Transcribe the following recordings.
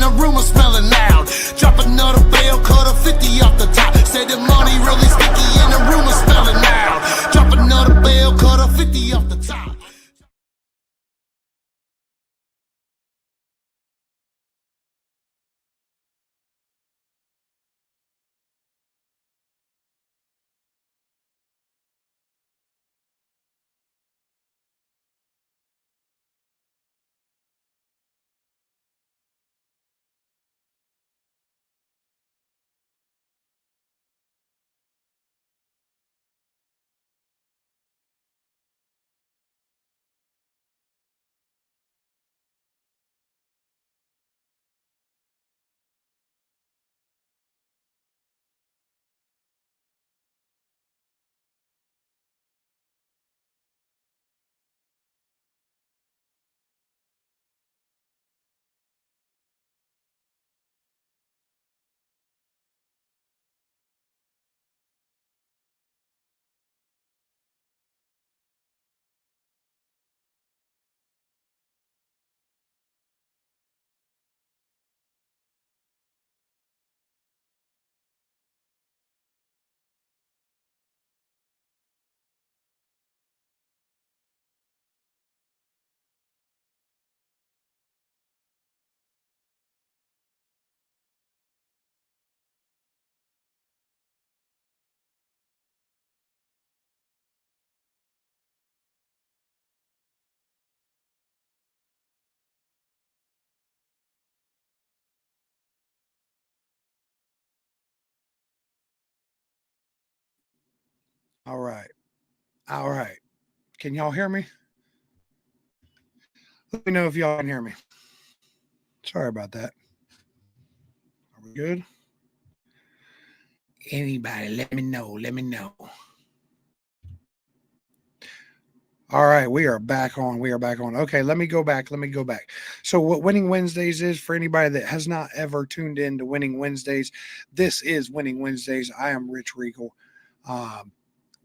in a room of smelling loud. Drop another bail, cut a 50 off the top. Said the money really sticky in a room of smelling loud. Drop another bail, cut a 50 off the top. All right. All right. Can y'all hear me? Let me know if y'all can hear me. Sorry about that. Are we good? Anybody, let me know. Let me know. All right, we are back on. We are back on. Okay, let me go back. Let me go back. So, what Winning Wednesdays is for anybody that has not ever tuned in to Winning Wednesdays, this is Winning Wednesdays. I am Rich Regal.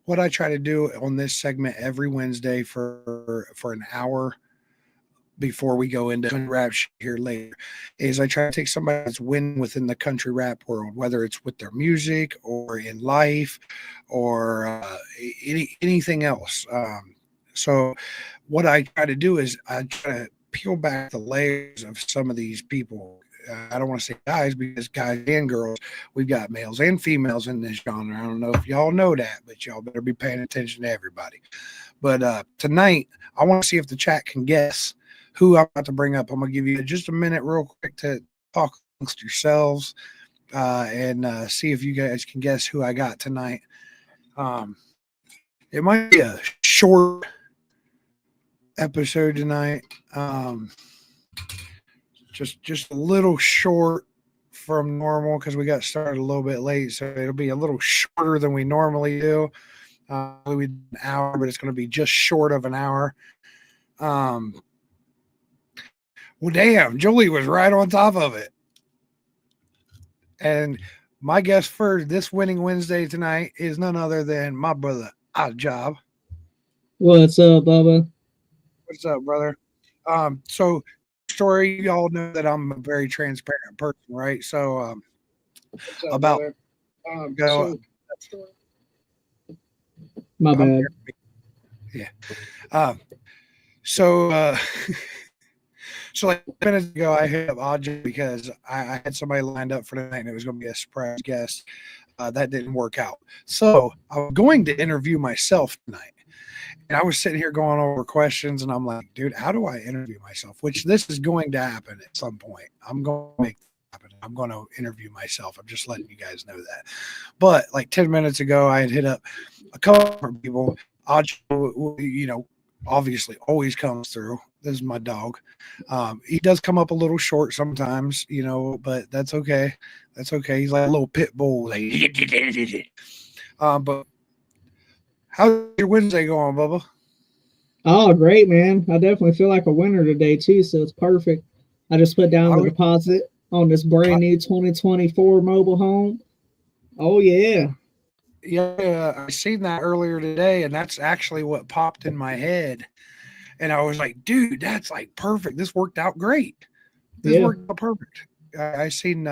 What I try to do on this segment every Wednesday for an hour before we go into country rap here later is I try to take somebody that's winning within the country rap world, whether it's with their music or in life or anything else. So what I try to do is I try to peel back the layers of some of these people. I don't want to say guys because guys and girls, we've got males and females in this genre. I don't know if y'all know that, but y'all better be paying attention to everybody. But tonight, I want to see if the chat can guess who I'm about to bring up. I'm going to give you just a minute real quick to talk amongst yourselves and see if you guys can guess who I got tonight. It might be a short episode tonight. Just a little short from normal because we got started a little bit late, so it'll be a little shorter than we normally do. We did an hour, but it's going to be just short of an hour. Well, damn, Julie was right on top of it. And my guest for this Winning Wednesday tonight is none other than my brother, Odd Job. What's up, Bubba? What's up, brother? So story, you all know that I'm a very transparent person, right? So about go. My bad. Yeah. So so like minutes ago, I hit up Audrey because I had somebody lined up for tonight, and it was going to be a surprise guest. That didn't work out. So I was going to interview myself tonight. And I was sitting here going over questions, and I'm like, dude, how do I interview myself? Which this is going to happen at some point. I'm going to make it happen. I'm going to interview myself. I'm just letting you guys know that. But like 10 minutes ago, I had hit up a couple of people. Obviously always comes through. This is my dog. He does come up a little short sometimes, but that's okay. That's okay. He's like a little pit bull. But how's your Wednesday going, Bubba? Oh, great, man. I definitely feel like a winner today, too, so it's perfect. I just put down the deposit on this brand new 2024 mobile home. Oh, yeah. Yeah, I seen that earlier today, and that's actually what popped in my head. And I was like, dude, that's like perfect. This worked out great. This worked out perfect. I seen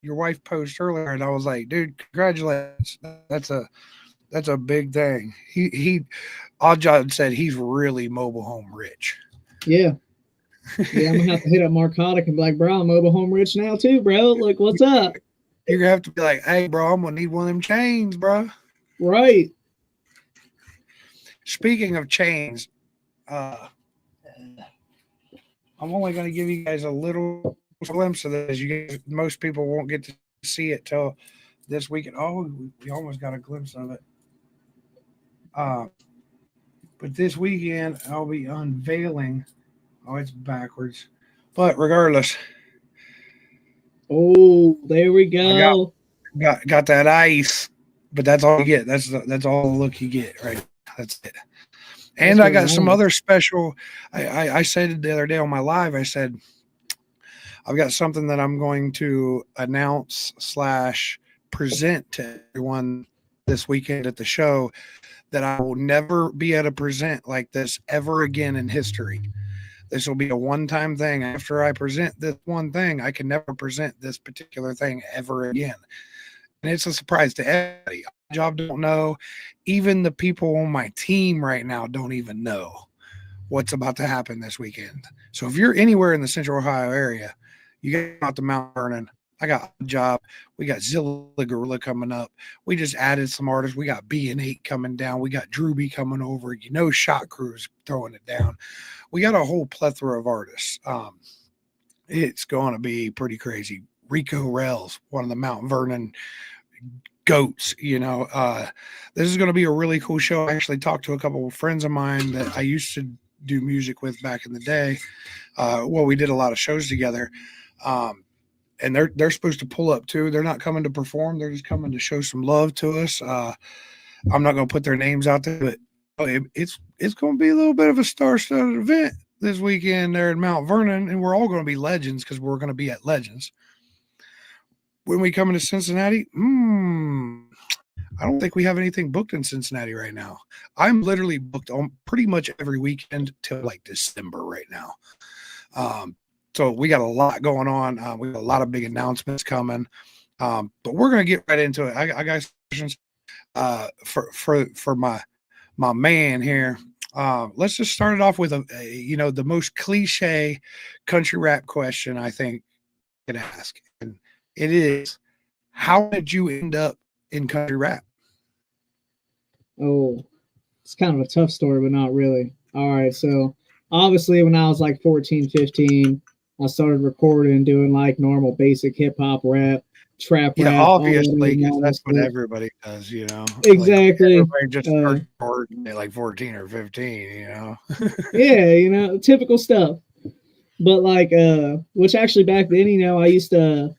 your wife post earlier, and I was like, dude, congratulations. That's a big thing. Odd John said he's really mobile home rich. Yeah. Yeah, I'm gonna have to hit up Marcotic and be like, bro, I'm mobile home rich now too, bro. Like, what's up? You're gonna have to be like, hey, bro, I'm gonna need one of them chains, bro. Right. Speaking of chains, I'm only gonna give you guys a little glimpse of this. You guys, most people won't get to see it till this weekend. Oh, we almost got a glimpse of it. But this weekend I'll be unveiling. Oh, it's backwards. But regardless. Oh, there we go. Got that ice, but that's all you get. That's all the look you get, right? That's it. And I got some other special. I said the other day on my live, I said I've got something that I'm going to announce / present to everyone this weekend at the show that I will never be able to present like this ever again in history. This will be a one-time thing. After I present this one thing, I can never present this particular thing ever again. And it's a surprise to everybody. Job don't know. Even the people on my team right now don't even know what's about to happen this weekend. So if you're anywhere in the Central Ohio area, you get out to Mount Vernon. I got a job. We got Zilla Gorilla coming up. We just added some artists. We got B&8 coming down. We got Drewby coming over. Shot Crew's throwing it down. We got a whole plethora of artists. It's going to be pretty crazy. Rico Rels, one of the Mount Vernon goats, this is going to be a really cool show. I actually talked to a couple of friends of mine that I used to do music with back in the day. We did a lot of shows together. And they're supposed to pull up too. They're not coming to perform. They're just coming to show some love to us. I'm not going to put their names out there, but it's going to be a little bit of a star-studded event this weekend there in Mount Vernon, and we're all going to be legends because we're going to be at Legends. When we come into Cincinnati, I don't think we have anything booked in Cincinnati right now. I'm literally booked on pretty much every weekend till like December right now. So we got a lot going on. We got a lot of big announcements coming. But we're gonna get right into it. I got questions for my man here. Let's just start it off with the most cliche country rap question I think I could ask. And it is, how did you end up in country rap? Oh, it's kind of a tough story, but not really. All right. So obviously when I was like 14, 15, I started recording, doing like normal basic hip hop rap, trap rap. Obviously, that's what everybody does, Exactly. Like everybody just starts recording at like 14 or 15, Yeah, typical stuff. But like, which actually back then, I used to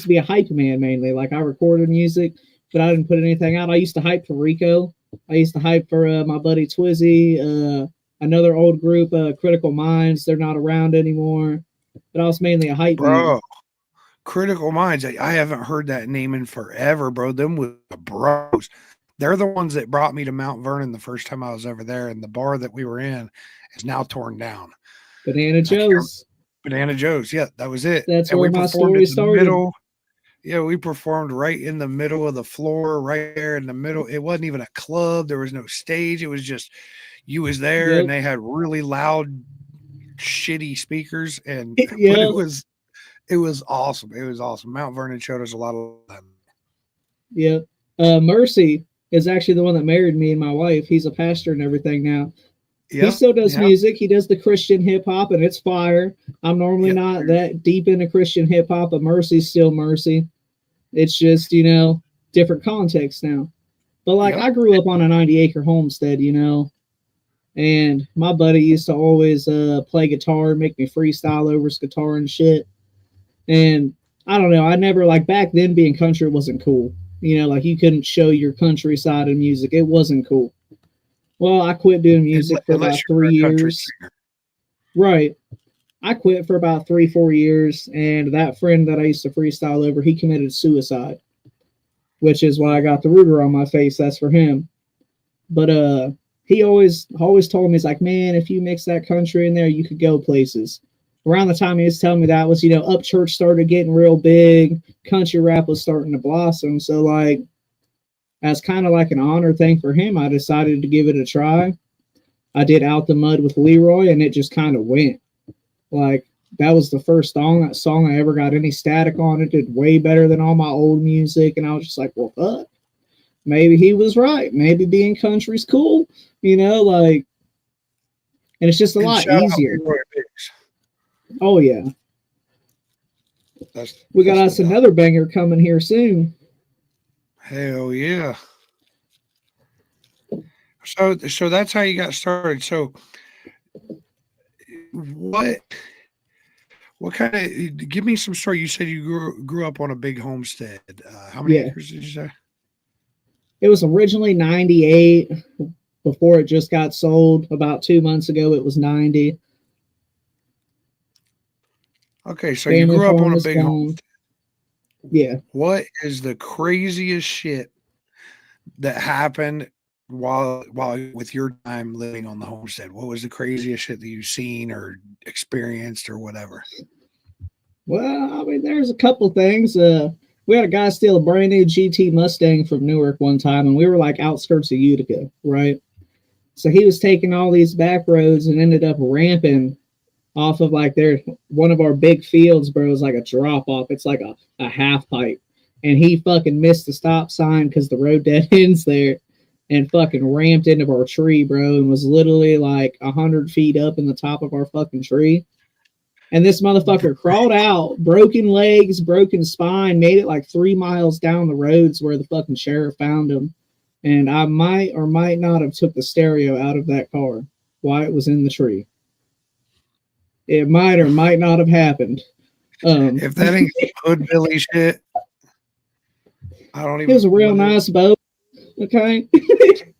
be a hype man mainly. Like I recorded music, but I didn't put anything out. I used to hype for Rico. I used to hype for my buddy Twizzy, another old group, Critical Minds. They're not around anymore. But I was mainly a hype man. Critical Minds. I haven't heard that name in forever, bro. Them with the bros. They're the ones that brought me to Mount Vernon the first time I was over there, and the bar that we were in is now torn down. Banana Joe's. Yeah, that was it. That's where my story started. Yeah, we performed right in the middle of the floor, right there in the middle. It wasn't even a club. There was no stage. It was just you was there, and they had really loud, shitty speakers, and but it was awesome. It was awesome. Mount Vernon showed us a lot of them. Yeah. Mercy is actually the one that married me and my wife. He's a pastor and everything now. He still does music. He does the Christian hip hop, and it's fire. I'm normally not that deep into Christian hip hop, but Mercy's still Mercy. It's just, different context now. But like I grew up on a 90-acre homestead, and my buddy used to always play guitar, make me freestyle over his guitar and shit. And I don't know, I never, like, back then being country wasn't cool. Like you couldn't show your countryside in music. It wasn't cool. Well, I quit doing music for about 3 years. Right. I quit for about 3-4 years, and that friend that I used to freestyle over, he committed suicide, which is why I got the Ruger on my face. That's for him. But he always told me, he's like, man, if you mix that country in there, you could go places. around the time he was telling me that was, you know, Up Church started getting real big, country rap was starting to blossom. So like, as kind of like an honor thing for him, I decided to give it a try. I did Out the Mud with Leroy, and it just kind of went. Like, that was the first song I ever got any static on. It did way better than all my old music, and I was just like, well, fuck. Maybe he was right. Maybe being country's cool, you know, like, and it's just a lot easier. Oh yeah, we got us another banger coming here soon. Hell yeah! So that's how you got started. So what kind of? Give me some story. You said you grew up on a big homestead. How many acres did you say? It was originally 98 before it just got sold. About 2 months ago, it was 90. Okay, so you grew up on a big homestead. Yeah. What is the craziest shit that happened while with your time living on the homestead? What was the craziest shit that you've seen or experienced or whatever? Well, I mean, there's a couple things. We had a guy steal a brand new GT Mustang from Newark one time, and we were like outskirts of Utica, right? So he was taking all these back roads and ended up ramping off of like one of our big fields, bro. Is like a drop off. It's like a half pipe, and he fucking missed the stop sign because the road dead ends there, and fucking ramped into our tree, bro, and was literally like 100 feet up in the top of our fucking tree. And this motherfucker crawled out, broken legs, broken spine, made it like 3 miles down the roads where the fucking sheriff found him. And I might or might not have took the stereo out of that car while it was in the tree. It might or might not have happened. If that ain't hood Billy shit, I don't even. It was a real nice boat. Okay. It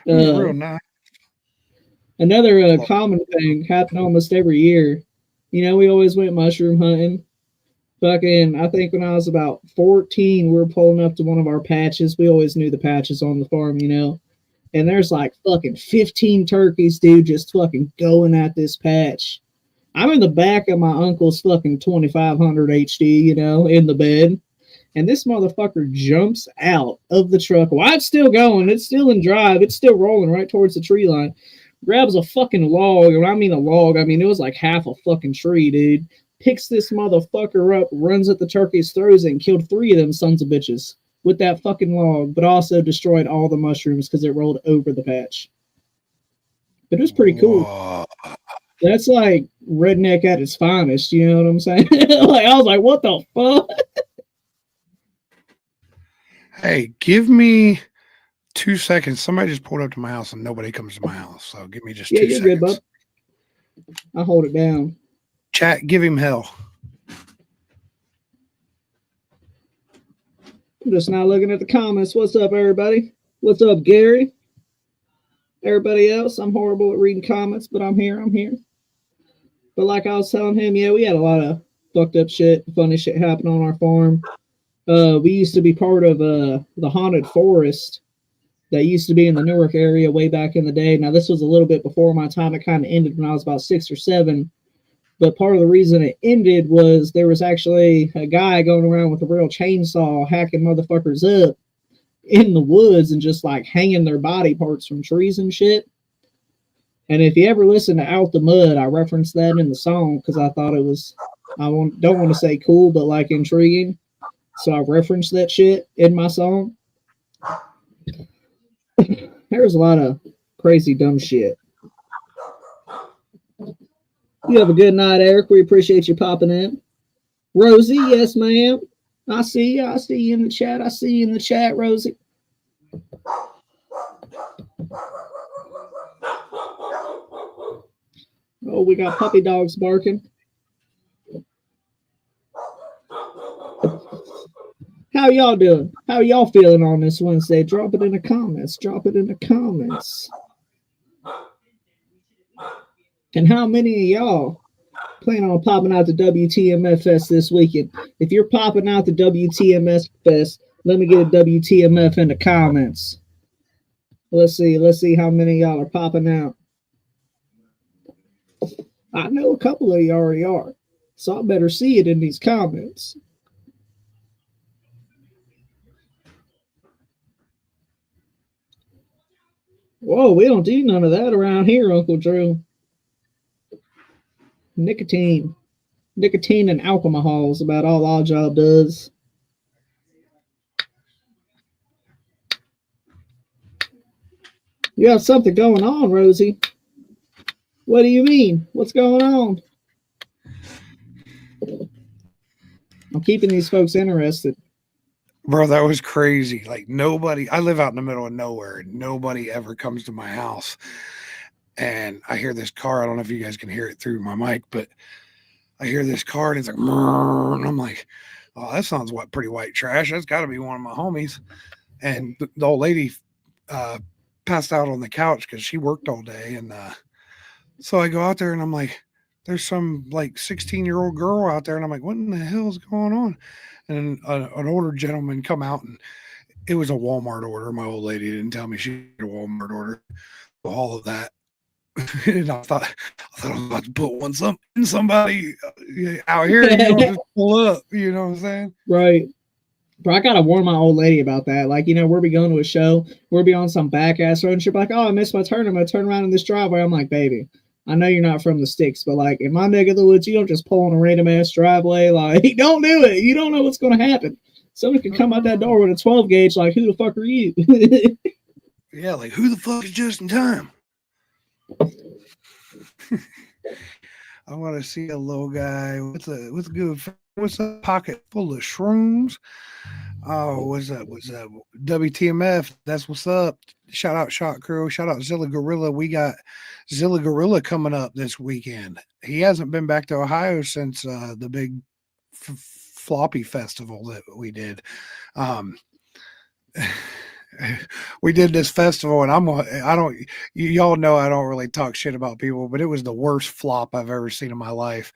was real nice. Another common thing happened almost every year. You know, we always went mushroom hunting. Fucking, I think when I was about 14, we were pulling up to one of our patches. We always knew the patches on the farm, you know. And there's like fucking 15 turkeys, dude, just fucking going at this patch. I'm in the back of my uncle's fucking 2500 HD, you know, in the bed. And this motherfucker jumps out of the truck while it's still going. It's still in drive. It's still rolling right towards the tree line. Grabs a fucking log. And when I mean a log, I mean it was like half a fucking tree, dude. Picks this motherfucker up, runs at the turkeys, throws it, and killed 3 of them sons of bitches with that fucking log, but also destroyed all the mushrooms because it rolled over the patch. But it was pretty cool. Whoa. That's like redneck at its finest, you know what I'm saying? Like I was like, what the fuck? Hey, give me 2 seconds. Somebody just pulled up to my house and nobody comes to my house. So give me just 2 seconds. Yeah, you're good, bub. I'll hold it down. Chat, give him hell. I'm just now looking at the comments. What's up, everybody? What's up, Gary? Everybody else, I'm horrible at reading comments, but I'm here. But like I was telling him, yeah, we had a lot of fucked up shit, funny shit happen on our farm. We used to be part of the haunted forest that used to be in the Newark area way back in the day. Now, this was a little bit before my time. It kind of ended when I was about 6 or 7. But part of the reason it ended was there was actually a guy going around with a real chainsaw hacking motherfuckers up in the woods and just like hanging their body parts from trees and shit. And if you ever listen to Out the Mud, I referenced that in the song because I thought it was, don't want to say cool, but like intriguing. So I referenced that shit in my song. There's a lot of crazy dumb shit. You have a good night, Eric. We appreciate you popping in. Rosie, yes, ma'am. I see you. I see you in the chat. I see you in the chat, Rosie. Oh, we got puppy dogs barking. How y'all doing? How y'all feeling on this Wednesday? Drop it in the comments. Drop it in the comments. And how many of y'all plan on popping out the WTMF Fest this weekend? If you're popping out the WTMF Fest, let me get a WTMF in the comments. Let's see how many of y'all are popping out. I know a couple of you already are. So I better see it in these comments. Whoa, we don't do none of that around here, Uncle Drew. Nicotine. Nicotine and alcohol is about all our job does. You have something going on, Rosie. What do you mean? What's going on? I'm keeping these folks interested. Bro, that was crazy. Like nobody, I live out in the middle of nowhere and nobody ever comes to my house. And I hear this car. I don't know if you guys can hear it through my mic, but I hear this car and it's like, and I'm like, oh, that sounds what pretty white trash. That's got to be one of my homies. And the old lady passed out on the couch because she worked all day. And so I go out there and I'm like, there's some like 16-year-old girl out there. And I'm like, what in the hell is going on? And an older gentleman come out and it was a Walmart order. My old lady didn't tell me she had a Walmart order. All of that. And I thought I was about to put somebody out here. You don't just pull up. You know what I'm saying? Right. But I gotta warn my old lady about that. Like, we'll be going to a show, we'll be on some back ass road, and she'll be like, "Oh, I missed my turn. I'm gonna turn around in this driveway." I'm like, "Baby, I know you're not from the sticks, but like in my neck of the woods, you don't just pull on a random ass driveway. Like, don't do it. You don't know what's gonna happen. Someone can come out that door with a 12 gauge. Like, who the fuck are you?" Yeah, like who the fuck is just in time? I want to see a little guy with a pocket full of shrooms. Oh, what's up? WTMF? That's what's up. Shout out Shot Crew. Shout out Zilla Gorilla. We got Zilla Gorilla coming up this weekend. He hasn't been back to Ohio since the big floppy festival that we did. We did this festival, and y'all know I don't really talk shit about people, but it was the worst flop I've ever seen in my life.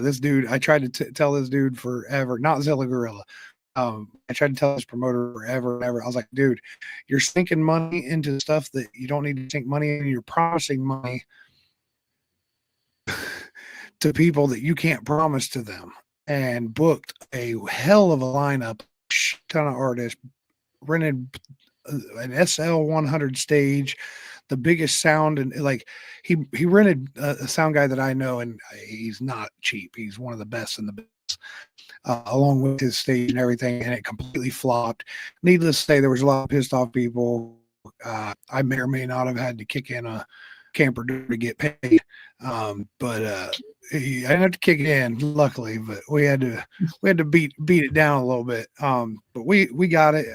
This dude, I tried to tell this dude forever, not Zilla Gorilla. I tried to tell this promoter forever and ever. I was like, dude, you're sinking money into stuff that you don't need to sink money in. You're promising money to people that you can't promise to them, and booked a hell of a lineup, ton of artists, rented an SL100 stage, the biggest sound, and like he rented a sound guy that I know, and he's not cheap. He's one of the best in the business, along with his stage and everything, and it completely flopped. Needless to say, there was a lot of pissed off people. I may or may not have had to kick in a camper door to get paid, but I didn't have to kick it in, luckily, but we had to beat it down a little bit. But we got it.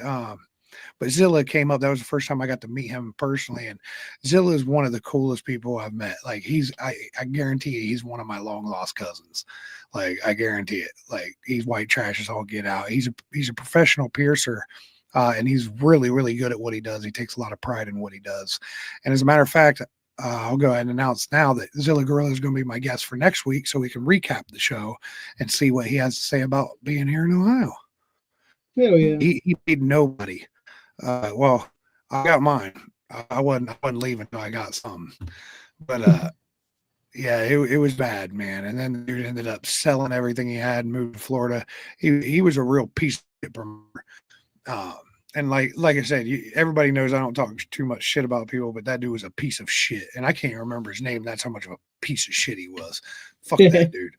But Zilla came up. That was the first time I got to meet him personally. And Zilla is one of the coolest people I've met. Like I guarantee you, he's one of my long lost cousins. Like I guarantee it. Like he's white trash as all get out. He's a professional piercer. And he's really, really good at what he does. He takes a lot of pride in what he does. And as a matter of fact, I'll go ahead and announce now that Zilla Gorilla is going to be my guest for next week, so we can recap the show and see what he has to say about being here in Ohio. Hell yeah. He paid nobody. Well, I got mine. I wasn't leaving until I got some. But yeah, it was bad, man. And then the dude ended up selling everything he had and moved to Florida. He was a real piece of promoter. And like I said, everybody knows I don't talk too much shit about people, but that dude was a piece of shit. And I can't remember his name. That's how much of a piece of shit he was. Fuck that dude.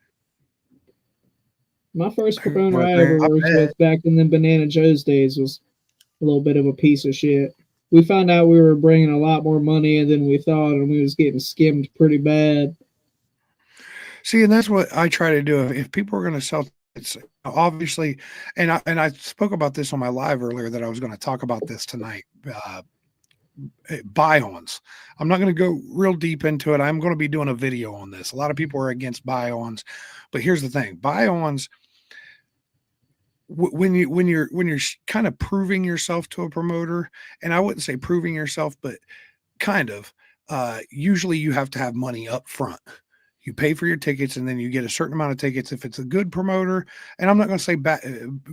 My first promoter I ever worked with back in the Banana Joe's days was a little bit of a piece of shit. We found out we were bringing a lot more money than we thought, and we was getting skimmed pretty bad. See, and that's what I try to do. If people are going to sell, it's obviously, and I spoke about this on my live earlier that I was going to talk about this tonight. Buy-ons. I'm not going to go real deep into it. I'm going to be doing a video on this. A lot of people are against buy-ons, but here's the thing: buy-ons. When you're kind of proving yourself to a promoter, and I wouldn't say proving yourself, but kind of, usually you have to have money up front. You pay for your tickets, and then you get a certain amount of tickets if it's a good promoter. And I'm not going to say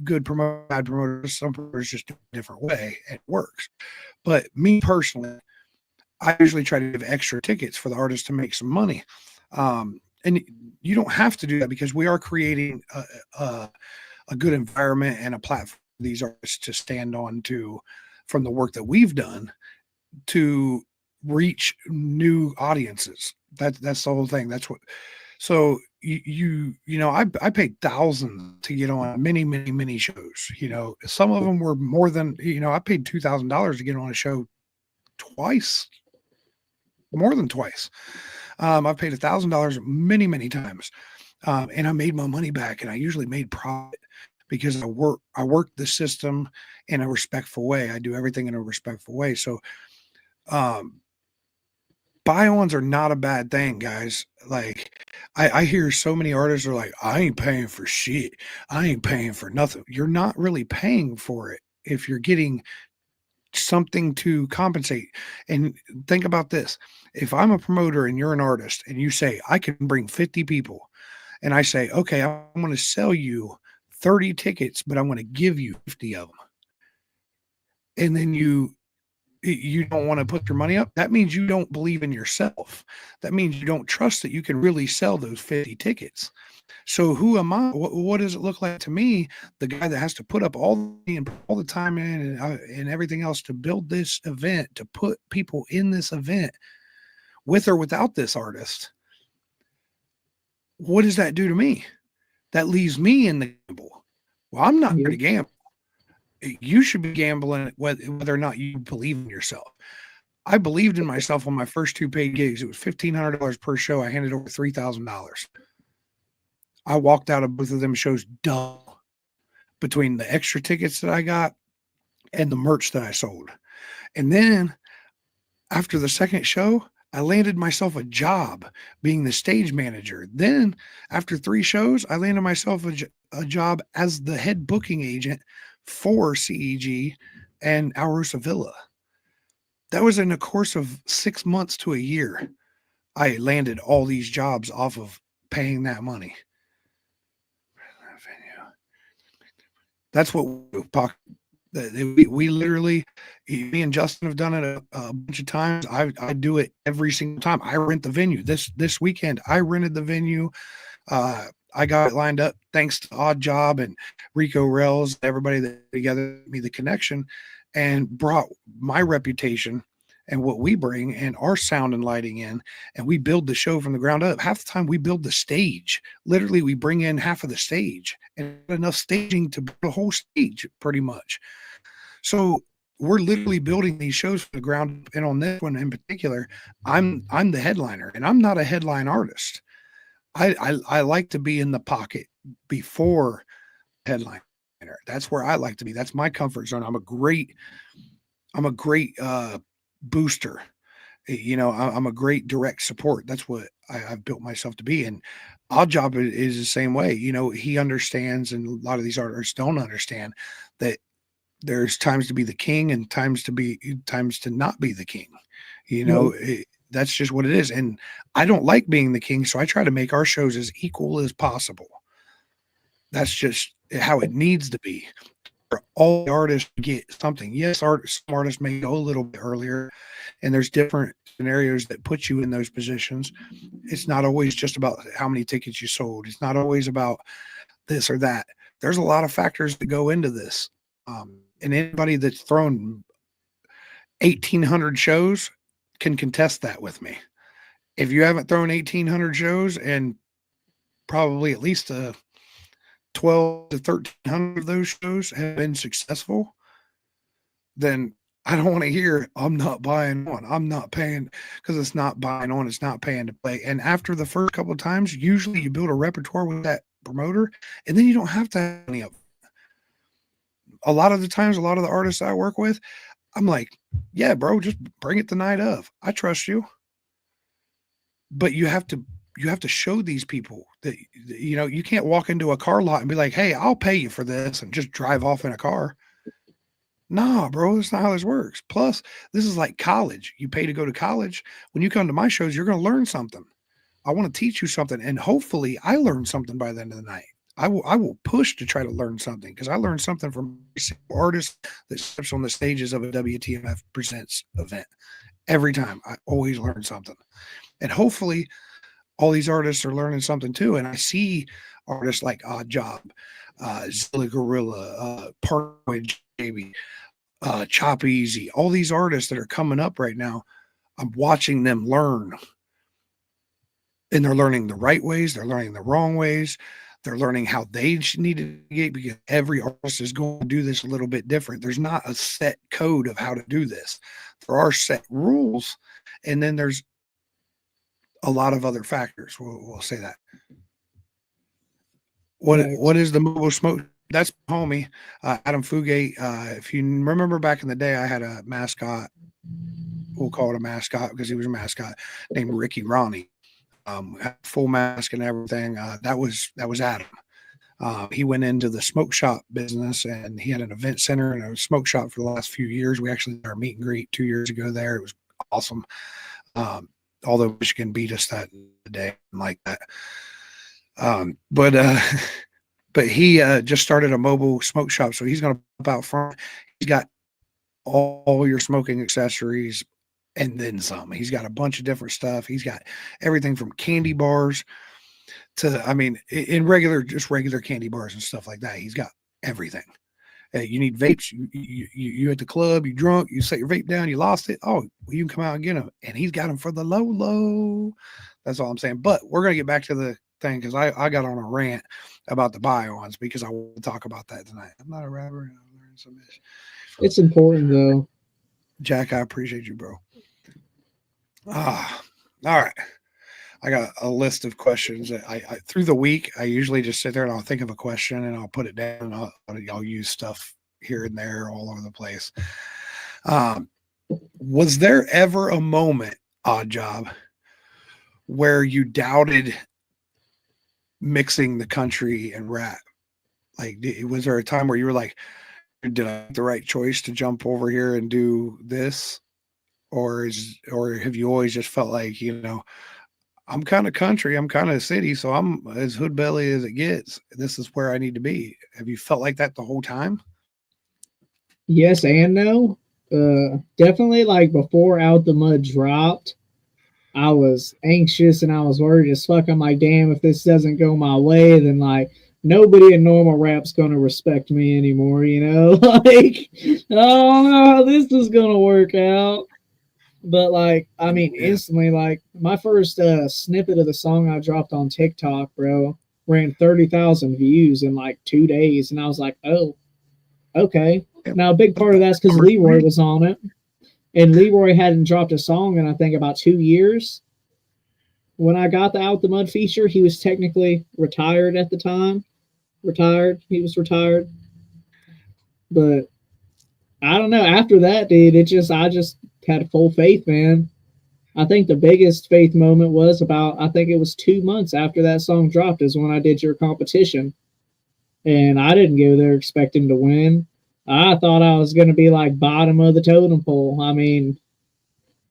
good promoter, bad promoter. Some promoters just do it a different way, and it works. But me personally, I usually try to give extra tickets for the artist to make some money. And you don't have to do that because we are creating a good environment and a platform for these artists to stand on to from the work that we've done to reach new audiences. That's the whole thing. That's what. So I paid thousands to get on many shows. Some of them were more than I paid $2,000 to get on a show twice, more than twice. I've paid $1,000 many times, and I made my money back, and I usually made profit because I work the system in a respectful way. I do everything in a respectful way. So, buy-ons are not a bad thing, guys. Like I hear so many artists are like, I ain't paying for shit. I ain't paying for nothing. You're not really paying for it if you're getting something to compensate. And think about this. If I'm a promoter and you're an artist and you say, I can bring 50 people, and I say, okay, I'm going to sell you 30 tickets, but I'm going to give you 50 of them. And then you don't want to put your money up. That means you don't believe in yourself. That means you don't trust that you can really sell those 50 tickets. So who am I? What does it look like to me? The guy that has to put up all the time in and everything else to build this event, to put people in this event with or without this artist. What does that do to me? That leaves me in the gamble. Well, I'm not going to gamble. You should be gambling whether or not you believe in yourself. I believed in myself on my first 2 paid gigs. It was $1,500 per show. I handed over $3,000. I walked out of both of them shows dull between the extra tickets that I got and the merch that I sold. And then after the second show, I landed myself a job being the stage manager. Then after 3 shows, I landed myself a job as the head booking agent for CEG and Alrosa Villa. That was in a course of 6 months to a year. I landed all these jobs off of paying that money. That's what we literally, me and Justin have done it a bunch of times. I do it every single time. I rent the venue. This weekend, I rented the venue. I got it lined up thanks to Odd Job and Rico Rails, everybody that together me the connection and brought my reputation and what we bring and our sound and lighting in, and we build the show from the ground up. Half the time we build the stage. Literally, we bring in half of the stage and enough staging to build a whole stage pretty much. So we're literally building these shows from the ground up. And on this one in particular, I'm the headliner, and I'm not a headline artist. I like to be in the pocket before headliner. That's where I like to be. That's my comfort zone. I'm a great booster. I'm a great direct support. That's what I've built myself to be. And Odd Job is the same way. He understands, and a lot of these artists don't understand that there's times to be the king and times to not be the king. That's just what it is. And I don't like being the king, so I try to make our shows as equal as possible. That's just how it needs to be. For all the artists get something. Yes, some artists may go a little bit earlier, and there's different scenarios that put you in those positions. It's not always just about how many tickets you sold. It's not always about this or that. There's a lot of factors that go into this. And anybody that's thrown 1,800 shows can contest that with me. If you haven't thrown 1,800 shows and probably at least 12 to 1,300 of those shows have been successful, then I don't want to hear I'm not buying on. I'm not paying, because it's not buying on. It's not paying to play. And after the first couple of times, usually you build a repertoire with that promoter, and then you don't have to have any of them. A lot of the times, a lot of the artists I work with, I'm like, yeah, bro, just bring it the night of. I trust you. But you have to show these people that, you can't walk into a car lot and be like, hey, I'll pay you for this, and just drive off in a car. Nah, bro, that's not how this works. Plus, this is like college. You pay to go to college. When you come to my shows, you're going to learn something. I want to teach you something, and hopefully I learn something by the end of the night. I will push to try to learn something, because I learned something from every single artist that steps on the stages of a WTMF Presents event. Every time, I always learn something. And hopefully all these artists are learning something too. And I see artists like Odd Job, Zilla Gorilla, Parkway JB, Chop Easy, all these artists that are coming up right now. I'm watching them learn, and they're learning the right ways. They're learning the wrong ways. They're learning how they need to get, because every artist is going to do this a little bit different. There's not a set code of how to do this. There are set rules, and then there's a lot of other factors. We'll say that. What is the mobile smoke? That's homie, Adam Fugate. If you remember back in the day, I had a mascot. We'll call it a mascot because he was a mascot, named Ricky Ronnie. Full mask and everything. That was Adam. He went into the smoke shop business, and he had an event center and a smoke shop for the last few years. We actually did our meet and greet 2 years ago there. It was awesome. Although Michigan beat us that day like that. But he just started a mobile smoke shop, so he's going to pop out front. He's got all your smoking accessories and then some. He's got a bunch of different stuff. He's got everything from candy bars to, I mean, in regular candy bars and stuff like that. He's got everything. You need vapes. You at the club, you drunk, you set your vape down, you lost it. Oh, well, you can come out and get them. And he's got them for the low. That's all I'm saying. But we're going to get back to the thing, because I got on a rant about the buy-ons, because I want to talk about that tonight. I'm not a rapper. I'm learning some ish. It's important, though. Jack, I appreciate you, bro. All right. I got a list of questions that I through the week, I usually just sit there and I'll think of a question and I'll put it down, and I'll use stuff here and there all over the place. Was there ever a moment, Odd Job, where you doubted mixing the country and rap? Like, was there a time where you were like, did I make the right choice to jump over here and do this? Or have you always just felt like, I'm kind of country, I'm kind of city, so I'm as hood belly as it gets. This is where I need to be. Have you felt like that the whole time? Yes and no. Definitely, like before Out the Mud dropped, I was anxious and I was worried as fuck. I'm like, damn, if this doesn't go my way, then like nobody in normal rap's gonna respect me anymore, like, I don't know how this is gonna work out. But like, I mean, instantly, like my first snippet of the song I dropped on TikTok, bro, ran 30,000 views in like 2 days, and I was like, oh, okay. Now a big part of that's because Leroy was on it, and Leroy hadn't dropped a song in I think about 2 years. When I got the Out the Mud feature, he was technically retired at the time. He was retired, but I don't know. After that, dude, I just had full faith, man. I think the biggest faith moment was I think it was 2 months after that song dropped is when I did your competition. And I didn't go there expecting to win. I thought I was going to be like bottom of the totem pole. I mean,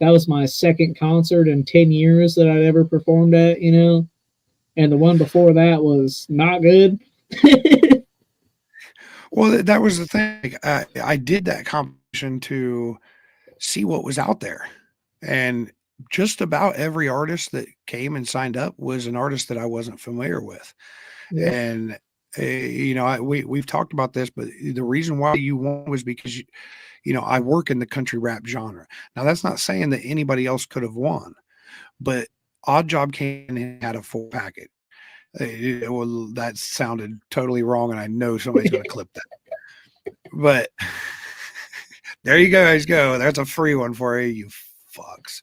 that was my second concert in 10 years that I'd ever performed at, and the one before that was not good. Well, that was the thing. I did that competition to see what was out there, and just about every artist that came and signed up was an artist that I wasn't familiar with. Yeah. And we've talked about this, but the reason why you won was because I work in the country rap genre. Now that's not saying that anybody else could have won, but Odd Job came and had a full package. That sounded totally wrong, and I know somebody's going to clip that. But there you guys go. That's a free one for you fucks.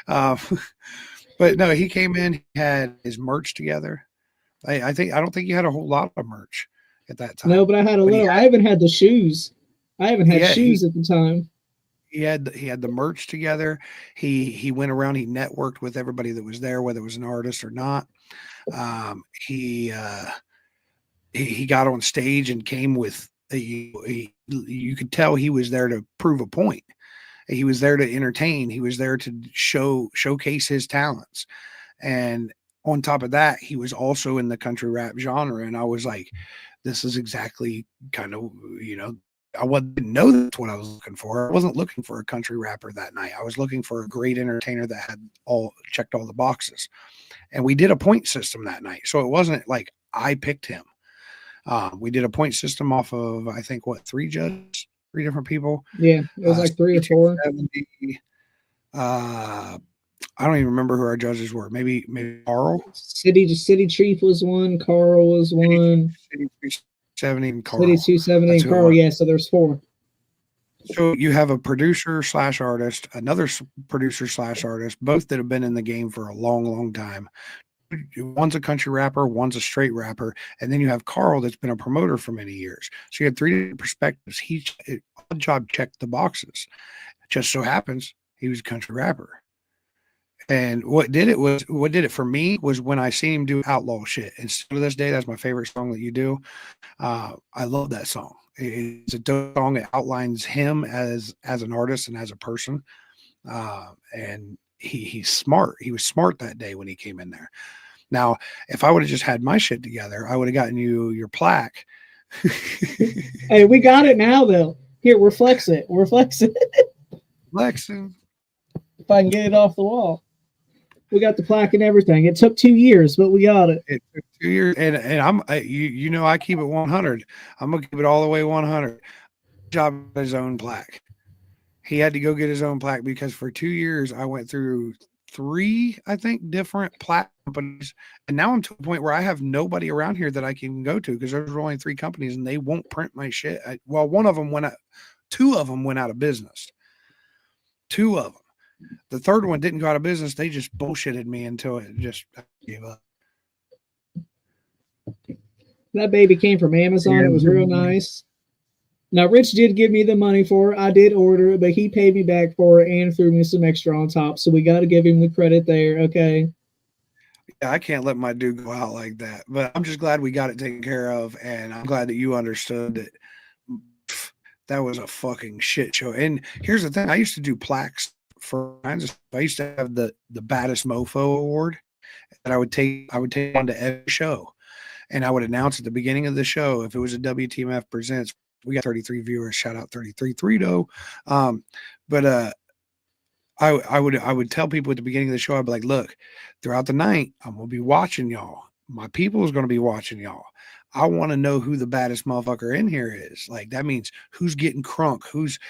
But no, he came in, he had his merch together. I don't think you had a whole lot of merch at that time. No, but I had a little. I haven't had the shoes. I haven't had shoes at the time. He had the merch together. He went around. He networked with everybody that was there, whether it was an artist or not. He got on stage and came with you could tell he was there to prove a point. He was there to entertain. He was there to showcase his talents. And on top of that, he was also in the country rap genre. And I was like, this is exactly kind of, didn't know that's what I was looking for. I wasn't looking for a country rapper that night. I was looking for a great entertainer that had checked all the boxes. And we did a point system that night. So it wasn't like I picked him. We did a point system off of, I think, three judges, three different people. Yeah, it was like 3 or 4. I don't even remember who our judges were. Maybe Carl. City Chief was one. Carl was one. City 270 and Carl. City 270 and Carl. Yeah, so there's 4. So you have a producer / artist, another producer / artist, both that have been in the game for a long, long time. One's a country rapper, one's a straight rapper, and then you have Carl that's been a promoter for many years. So you had 3 different perspectives. Odd job checked the boxes. It just so happens he was a country rapper. And what did it for me was when I seen him do outlaw shit. And still to this day, that's my favorite song that you do. I love that song. It's a dope song. It outlines him as an artist and as a person. And he's smart. He was smart that day when he came in there. Now, if I would have just had my shit together, I would have gotten you your plaque. Hey, we got it now, though. Here, we're flexing. Flexing. If I can get it off the wall. We got the plaque and everything. It took 2 years, but we got it. It took 2 years, and I keep it 100. I'm gonna keep it all the way 100. Job his own plaque. He had to go get his own plaque because for 2 years I went through 3, I think, different plaque companies, and now I'm to a point where I have nobody around here that I can go to because there's only 3 companies and they won't print my shit. One of them went out. 2 of them went out of business. 2 of them. The third one didn't go out of business. They just bullshitted me until I gave up. That baby came from Amazon. It was real nice. Now, Rich did give me the money for it. I did order it, but he paid me back for it and threw me some extra on top. So we got to give him the credit there. Okay. Yeah, I can't let my dude go out like that. But I'm just glad we got it taken care of. And I'm glad that you understood that that was a fucking shit show. And here's the thing. I used to do plaques for kinds of stuff. I used to have the baddest mofo award that I would take on to every show, and I would announce at the beginning of the show if it was a WTMF presents. We got 33 viewers. Shout out 33 Thredo. But I would tell people at the beginning of the show, I'd be like, look, throughout the night, I'm gonna be watching y'all. My people is gonna be watching y'all. I want to know who the baddest motherfucker in here is. Like that means who's getting crunk, who's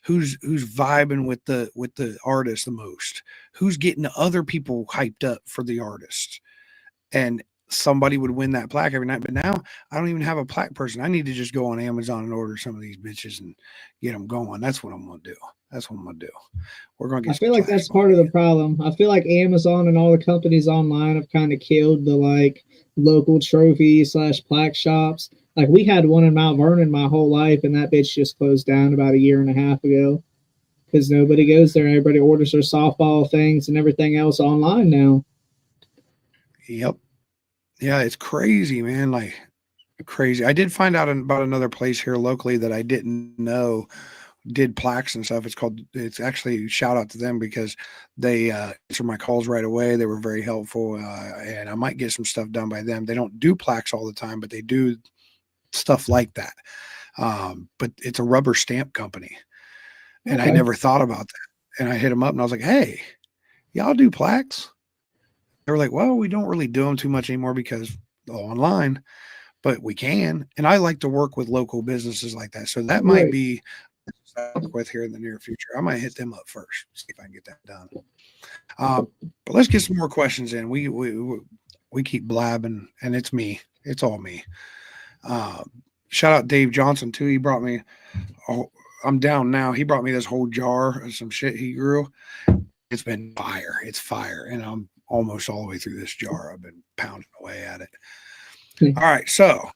vibing with the artist the most, who's getting the other people hyped up for the artist. And somebody would win that plaque every night. But now I don't even have a plaque person. I need to just go on Amazon and order some of these bitches and get them going. That's what I'm gonna do. We're gonna get. I feel like that's part of the problem. I feel like Amazon and all the companies online have kind of killed the local trophy / plaque shops. Like we had one in Mount Vernon my whole life, and that bitch just closed down about 1.5 years ago because nobody goes there. Everybody orders their softball things and everything else online now. Yep. Yeah, it's crazy, man. Like crazy. I did find out about another place here locally that I didn't know did plaques and stuff. It's actually shout out to them because they answer my calls right away. They were very helpful, and I might get some stuff done by them. They don't do plaques all the time, but they do stuff like that. But it's a rubber stamp company, and I never thought about that. And I hit them up and I was like, hey, y'all do plaques? They were like, well, we don't really do them too much anymore because online, but we can. And I like to work with local businesses like that. So that might be with here in the near future. I might hit them up first, see if I can get that done. But let's get some more questions in. We keep blabbing, and it's me. It's all me. Shout out Dave Johnson too. He brought me. I'm down now. He brought me this whole jar of some shit he grew. It's been fire. It's fire, and I'm almost all the way through this jar. I've been pounding away at it. All right, so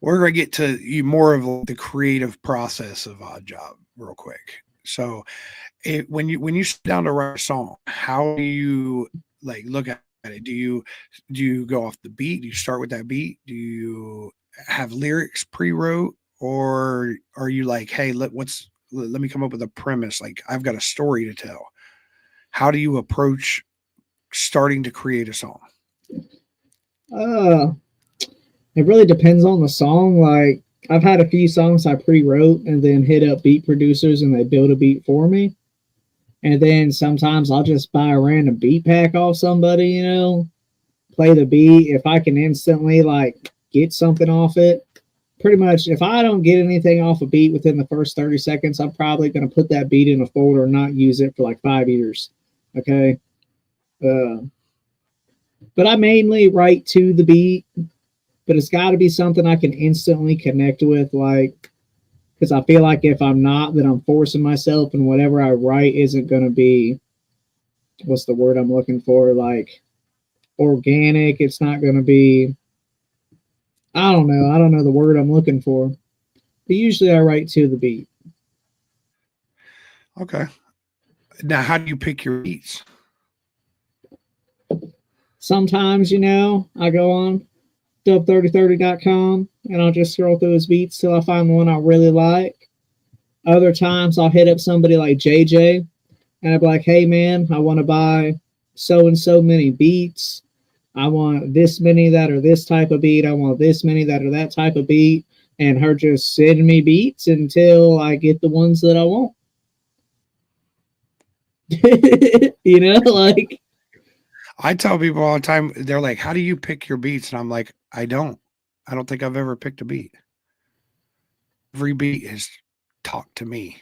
we're going to get to you more of the creative process of Odd Job real quick. So when you sit down to write a song, how do you look at it? Do you go off the beat? Do you start with that beat? Do you have lyrics pre-wrote, or are you like, hey, let me come up with a premise? Like I've got a story to tell. How do you approach starting to create a song? It really depends on the song. Like I've had a few songs I pre-wrote and then hit up beat producers and they build a beat for me. And then sometimes I'll just buy a random beat pack off somebody, you know, play the beat. If I can instantly like get something off it, pretty much if I don't get anything off a beat within the first 30 seconds, I'm probably going to put that beat in a folder and not use it for like 5 years. Okay. But I mainly write to the beat, but it's got to be something I can instantly connect with, like, because I feel like if I'm not, then I'm forcing myself, and whatever I write isn't going to be, what's the word I'm looking for, like organic. It's not going to be, I don't know the word I'm looking for. But usually I write to the beat. Okay. Now, how do you pick your beats? Sometimes, you know, I go on dub3030.com and I'll just scroll through his beats till I find the one I really like. Other times I'll hit up somebody like JJ and I'll be like, hey man, I want to buy so and so many beats. I want this many that are this type of beat. I want this many that are that type of beat. And her just send me beats until I get the ones that I want. You know, like, I tell people all the time, they're like, how do you pick your beats? And I'm like, I don't think I've ever picked a beat. Every beat is talk to me.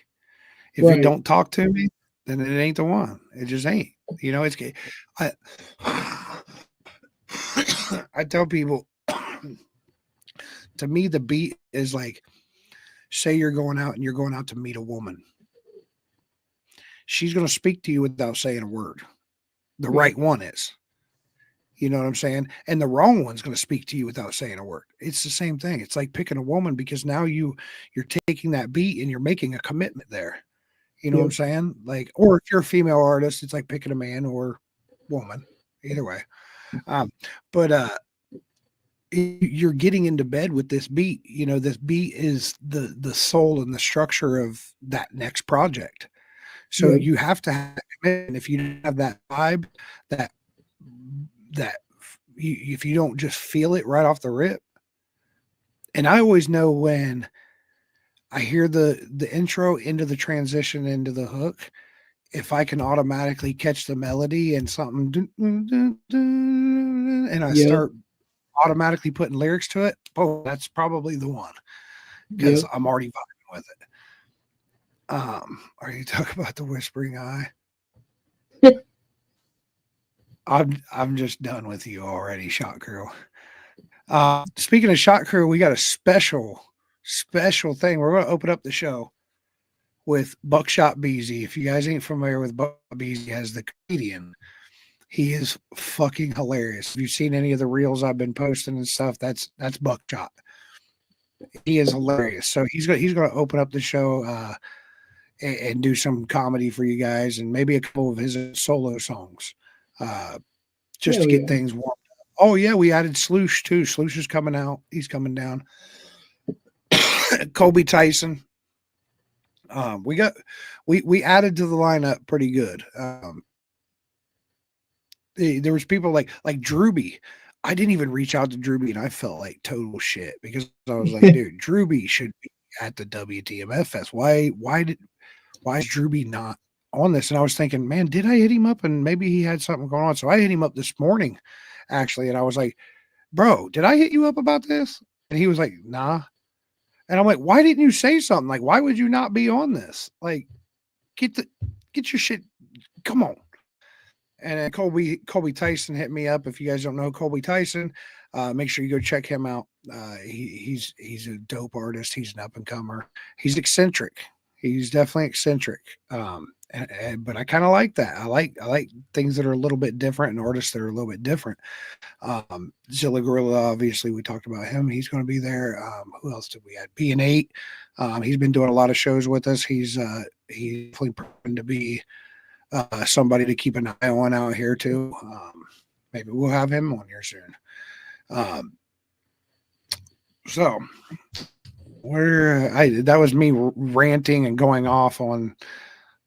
If right. it don't talk to me, then it ain't the one. It just ain't. You know, I I tell people, to me, the beat is like, say you're going out and you're going out to meet a woman. She's going to speak to you without saying a word. The right one is. You know what I'm saying? And the wrong one's going to speak to you without saying a word. It's the same thing. It's like picking a woman, because now you're taking that beat and you're making a commitment there. You know what I'm saying? Like, or if you're a female artist, it's like picking a man or woman, either way. But you're getting into bed with this beat. You know, this beat is the soul and the structure of that next project. So you have to have commitment. If you don't have that vibe, that if you don't just feel it right off the rip. And I always know when I hear the intro into the transition into the hook, if I can automatically catch the melody and something, and I start automatically putting lyrics to it, oh, that's probably the one, because I'm already vibing with it. Are you talking about the Whispering Eye? I'm just done with you already, Shot Crew. Speaking of Shot Crew, we got a special thing. We're going to open up the show with Buckshot Beasy. If you guys ain't familiar with Buckshot Beasy as the comedian, he is fucking hilarious. If you've seen any of the reels I've been posting and stuff, that's Buckshot. He is hilarious. So he's going to open up the show and do some comedy for you guys, and maybe a couple of his solo songs, just to get things warmed up. Oh yeah, we added Sloosh too. Sloosh is coming out. He's coming down. Kobe Tyson. We added to the lineup pretty good. There was people like Drewby. I didn't even reach out to Drewby, and I felt like total shit, because I was like, dude, Drewby should be at the WTMF Fest. Why is Drewby not on this? And I was thinking, man, did I hit him up? And maybe he had something going on. So I hit him up this morning, actually, and I was like, bro, did I hit you up about this? And he was like, nah. And I'm like, why didn't you say something? Like, why would you not be on this? Like, get your shit. Come on. And then Colby Tyson hit me up. If you guys don't know Colby Tyson, make sure you go check him out. He's a dope artist. He's an up and comer. He's eccentric. He's definitely eccentric. But I kind of like that. I like things that are a little bit different and artists that are a little bit different. Zilla Gorilla, obviously, we talked about him. He's going to be there. Who else did we add? B&8. He's been doing a lot of shows with us. He's definitely proven to be somebody to keep an eye on out here too. Maybe we'll have him on here soon. So that was me ranting and going off on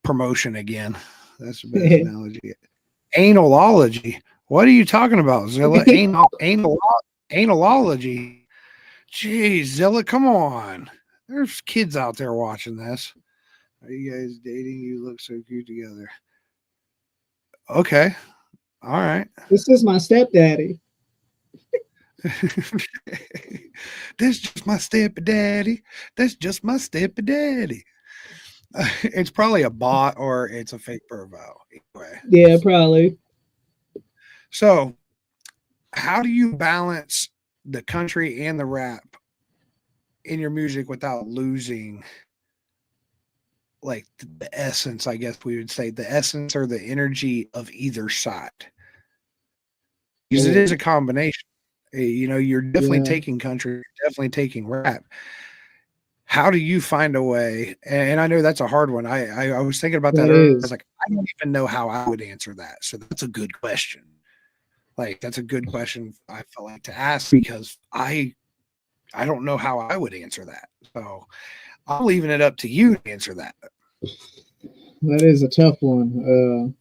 promotion again. That's the best analogy. Analology. What are you talking about, Zilla? Analology. Jeez, Zilla, come on. There's kids out there watching this. Are you guys dating? You look so cute together. Okay. All right. This is my stepdaddy. That's just my stepdaddy. That's just my stepdaddy. It's probably a bot or it's a fake profile. Anyway. Yeah, probably. So, how do you balance the country and the rap in your music without losing like the essence, I guess we would say, the essence or the energy of either side? Because it is a combination. You know, you're definitely taking country, you're definitely taking rap. How do you find a way? And I know that's a hard one. I was thinking about that earlier. I was like, I don't even know how I would answer that. So that's a good question. Like, that's a good question I feel like to ask, because I don't know how I would answer that. So I'm leaving it up to you to answer that. That is a tough one.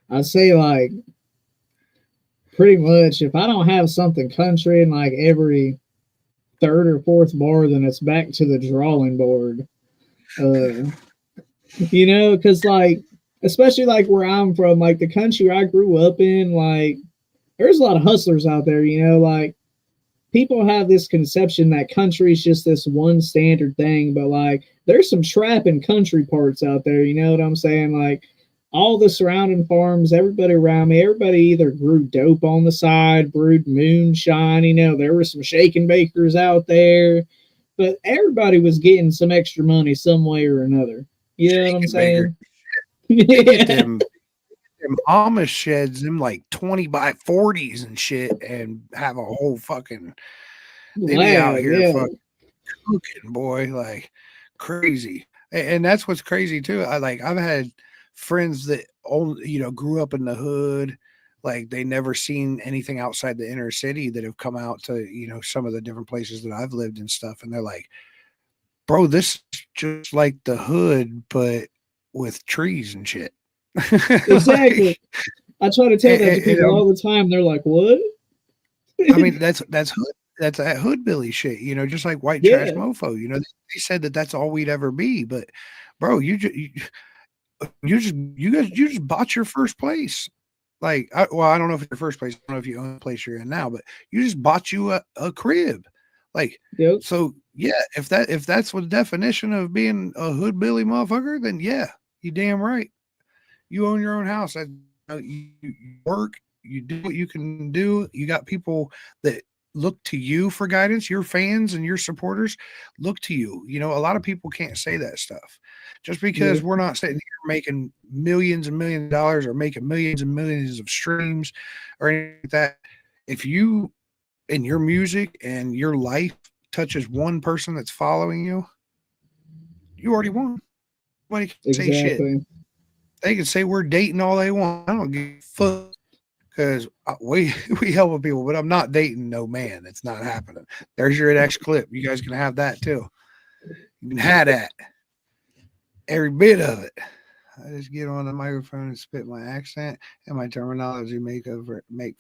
I'd say, like, pretty much if I don't have something country in like every third or fourth bar, then it's back to the drawing board. You know, because like, especially like where I'm from, like the country I grew up in, like there's a lot of hustlers out there, you know, like people have this conception that country is just this one standard thing, but like there's some trap and country parts out there, you know what I'm saying? Like all the surrounding farms, everybody around me, everybody either grew dope on the side, brewed moonshine, you know, there were some shake and bakers out there, but everybody was getting some extra money some way or another. You know what I'm saying? Yeah. Them Amish sheds, them like 20 by 40s and shit, and have a whole fucking, they be out here fucking cooking, boy, like crazy. And that's what's crazy too. I've had friends that only, you know, grew up in the hood, like they never seen anything outside the inner city, that have come out to, you know, some of the different places that I've lived and stuff, and they're like, bro, this is just like the hood but with trees and shit. Exactly. Like, I try to tell that to people all the time. They're like, what? I mean, that's hood. That's that hoodbilly shit, you know, just like white trash mofo. You know, they said that that's all we'd ever be, but bro, you just bought your first place. Like, I don't know if it's your first place. I don't know if you own the place you're in now, but you just bought you a crib. Like, so yeah, if that's what the definition of being a hoodbilly motherfucker, then yeah, you damn right. You own your own house. You work, you do what you can do. You got people that look to you for guidance. Your fans and your supporters look to you. You know, a lot of people can't say that stuff. Just because we're not sitting here making millions and millions of dollars or making millions and millions of streams or anything like that. If you, in your music and your life, touches one person that's following you, you already won. Nobody can say shit. They can say we're dating all they want. I don't give a fuck, because we help people, but I'm not dating no man. It's not happening. There's your next clip. You guys can have that too. You can have that. Every bit of it. I just get on the microphone and spit my accent and my terminology make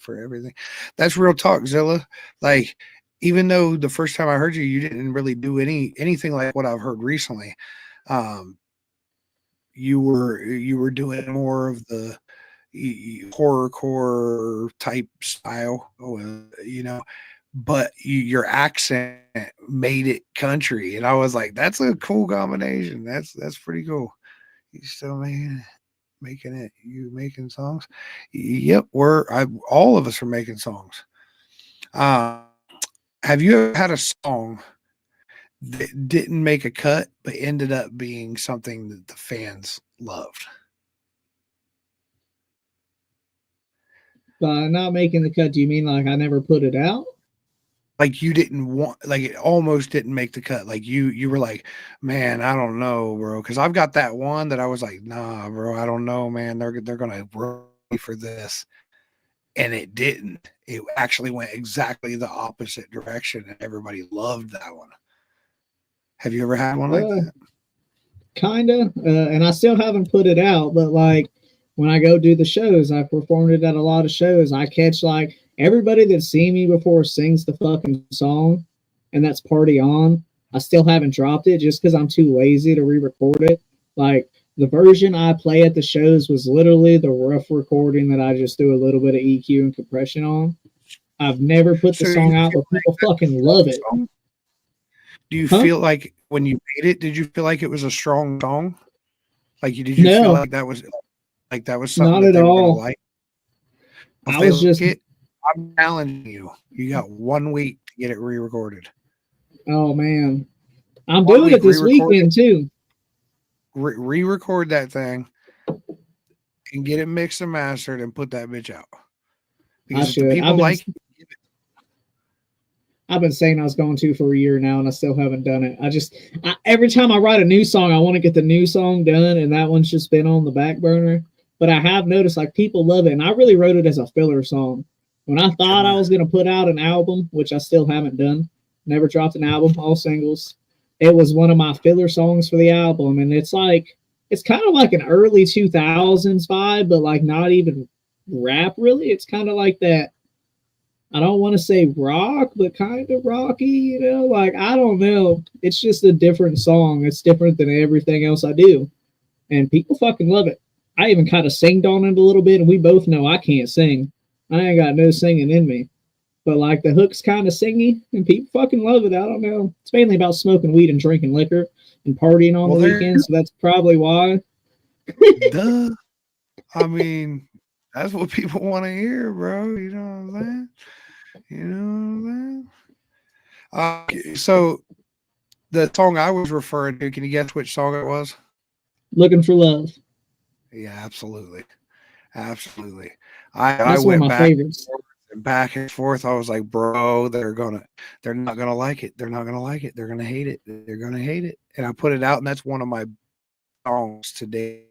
for everything. That's real talk, Zilla. Like, even though the first time I heard you, you didn't really do anything like what I've heard recently. You were doing more of the horrorcore type style, you know, but your accent made it country, and I was like, that's a cool combination. That's pretty cool. You still making it? You making songs? Yep, all of us are making songs. Have you ever had a song that didn't make a cut but ended up being something that the fans loved? By not making the cut, do you mean like I never put it out? Like you didn't want, like it almost didn't make the cut. Like you were like, man, I don't know, bro. Because I've got that one that I was like, nah, bro, I don't know, man. They're gonna run me for this, and it didn't. It actually went exactly the opposite direction, and everybody loved that one. Have you ever had one like that? Kinda, and I still haven't put it out, but like when I go do the shows, I've performed it at a lot of shows. I catch like everybody that's seen me before sings the fucking song, and that's Party On. I still haven't dropped it just because I'm too lazy to re-record it. Like the version I play at the shows was literally the rough recording that I just do a little bit of EQ and compression on. I've never put the So song you out, feel but people fucking love it. song? Do you Huh? feel like when you made it, did you feel like it was a strong song? Like did you feel No, like that was something not that at they were gonna all. like? If I they was like just, it, I'm challenging you. You got 1 week to get it re-recorded. oh man, I'm 1 doing week it this re-record it, weekend too. re-record that thing and get it mixed and mastered and put that bitch out. I Because if the should. people like it, I've been saying I was going to for a year now, and I still haven't done it. Every time I write a new song, I want to get the new song done, and that one's just been on the back burner. But I have noticed like people love it, and I really wrote it as a filler song. When I thought I was going to put out an album, which I still haven't done, never dropped an album, all singles. It was one of my filler songs for the album, and it's kind of like an early 2000s vibe, but like not even rap really. It's kind of like that. I don't want to say rock, but kind of rocky, you know? Like, I don't know. It's just a different song. It's different than everything else I do. And people fucking love it. I even kind of singed on it a little bit, and we both know I can't sing. I ain't got no singing in me. But, like, the hook's kind of singy, and people fucking love it. I don't know. It's mainly about smoking weed and drinking liquor and partying on the weekends, so that's probably why. Duh. I mean, that's what people want to hear, bro. You know what I'm saying? You know what I'm saying? So the song I was referring to, can you guess which song it was? Looking for Love. Yeah, absolutely. Absolutely. I That's one of went my favorites. back and forth. I was like, bro, they're not gonna like it. They're not gonna like it. They're gonna hate it. They're gonna hate it. And I put it out, and that's one of my songs today.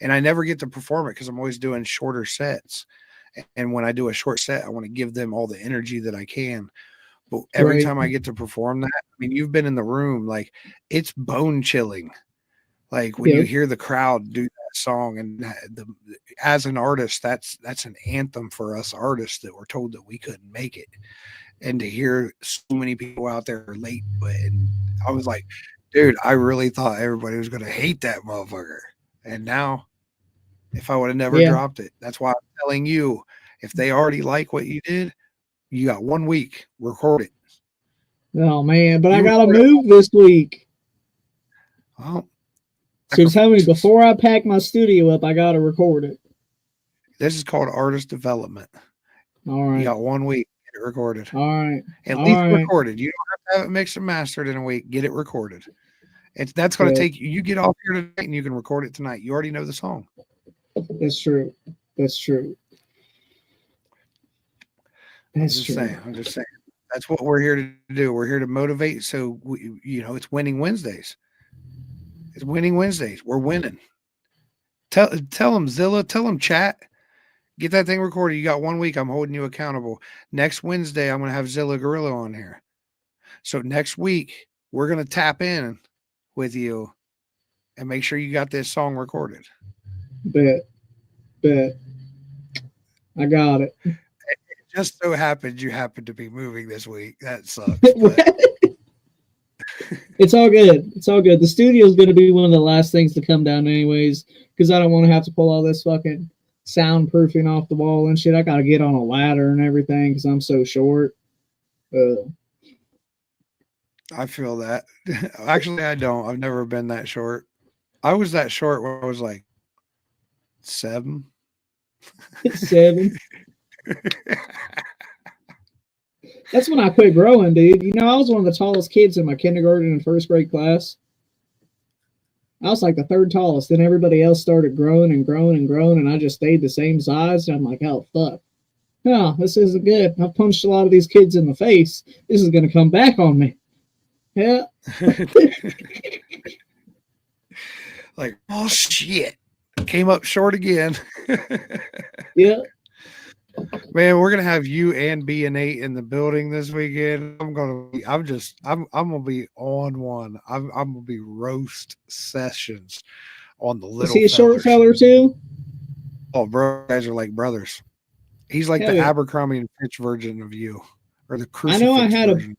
And I never get to perform it because I'm always doing shorter sets. And when I do a short set, I want to give them all the energy that I can. But every time I get to perform that, I mean, you've been in the room, like it's bone chilling. Like when you hear the crowd do that song, and as an artist, that's an anthem for us artists that were told that we couldn't make it. And to hear so many people out there late, and I was like, dude, I really thought everybody was going to hate that motherfucker. And now, if I would have never dropped it, that's why I'm telling you, if they already like what you did, you got 1 week, record it. Oh man, but I gotta move this week. Well, so tell me, before I pack my studio up, I gotta record it. This is called artist development. All right. You got 1 week, get it recorded. All right. At least recorded. You don't have to have it mixed and mastered in a week. Get it recorded. That's going to take you. You get off here tonight and you can record it tonight. You already know the song. That's true. That's true. I'm just saying. That's what we're here to do. We're here to motivate. So, it's winning Wednesdays. It's winning Wednesdays. We're winning. Tell them, Zilla. Tell them, chat. Get that thing recorded. You got 1 week. I'm holding you accountable. Next Wednesday, I'm going to have Zilla Gorilla on here. So next week, we're going to tap in with you and make sure you got this song recorded. Bet. I got it. It just so happened you happened to be moving this week. That sucks. It's all good. It's all good. The studio is going to be one of the last things to come down anyways, because I don't want to have to pull all this fucking soundproofing off the wall and shit. I got to get on a ladder and everything because I'm so short. I feel that. Actually, I don't. I've never been that short. I was that short when I was like 7. 7. That's when I quit growing, dude. You know, I was one of the tallest kids in my kindergarten and first grade class. I was like the third tallest. Then everybody else started growing, and I just stayed the same size. And I'm like, oh, fuck. No, this isn't good. I've punched a lot of these kids in the face. This is going to come back on me. Yeah. Like, oh, shit. Came up short again. Yeah. Man, we're gonna have you and B and 8 in the building this weekend. I'm gonna be on one. I'm gonna be roast sessions on the little. Is he a short feller too? Oh, bro, guys are like brothers. He's like Hell the yeah. Abercrombie and Fitch version of you, or the I know I crucifix had a version.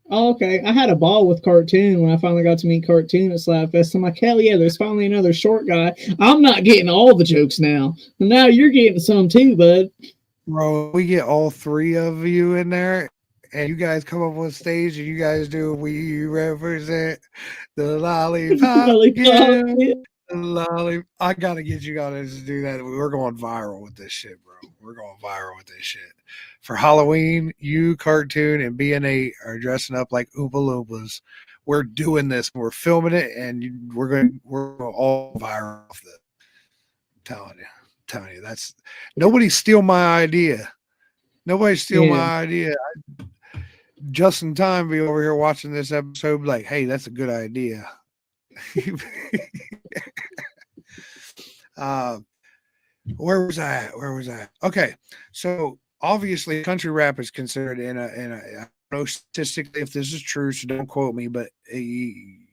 Oh, okay. I had a ball with Cartoon when I finally got to meet Cartoon at Slabfest. I'm like, hell yeah, there's finally another short guy. I'm not getting all the jokes now. And now you're getting some too, bud. Bro, we get all three of you in there, and you guys come up on stage and you guys do "We represent the lollipop." Lollipop. Yeah, the lollipop. I gotta get you guys to do that. We're going viral with this shit, bro. We're going viral with this shit. For Halloween, you, Cartoon, and BNA are dressing up like Oompa Loompas. We're doing this. We're filming it, and we're all viral off this. I'm telling you, that's nobody steal my idea. Nobody steal Yeah. my idea. Just in time, be over here watching this episode, like, hey, that's a good idea. Where was I at? Where was I? Okay, so obviously, country rap is considered in a. I don't know statistically if this is true, so don't quote me, but and